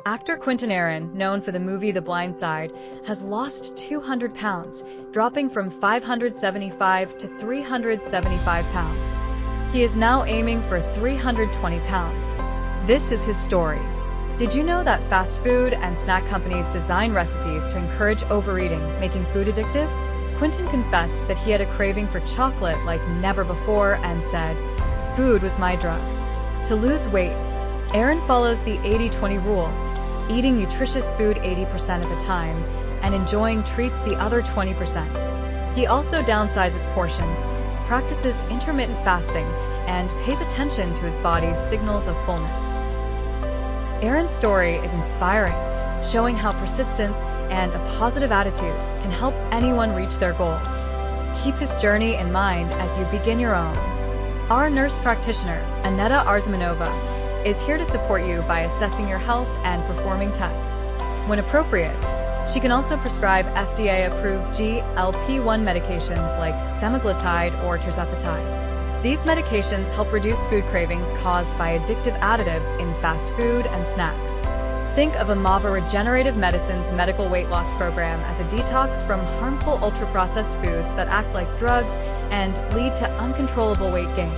Actor Quinton Aaron, known for the movie The Blind Side, has lost 200 pounds, dropping from 575 to 375 pounds. He is now aiming for 320 pounds. This is his story. Did you know that fast food and snack companies design recipes to encourage overeating, making food addictive? Quinton confessed that he had a craving for chocolate like never before and said, "Food was my drug." To lose weight, Aaron follows the 80-20 rule, eating nutritious food 80% of the time and enjoying treats the other 20%. He also downsizes portions, practices intermittent fasting, and pays attention to his body's signals of fullness. Aaron's story is inspiring, showing how persistence and a positive attitude can help anyone reach their goals. Keep his journey in mind as you begin your own. Our nurse practitioner, Aneta Arzumanova, is here to support you by assessing your health and performing tests. When appropriate, she can also prescribe FDA-approved GLP-1 medications like semaglutide or tirzepatide. These medications help reduce food cravings caused by addictive additives in fast food and snacks. Think of AMAVA Regenerative Medicine's medical weight loss program as a detox from harmful ultra-processed foods that act like drugs and lead to uncontrollable weight gain.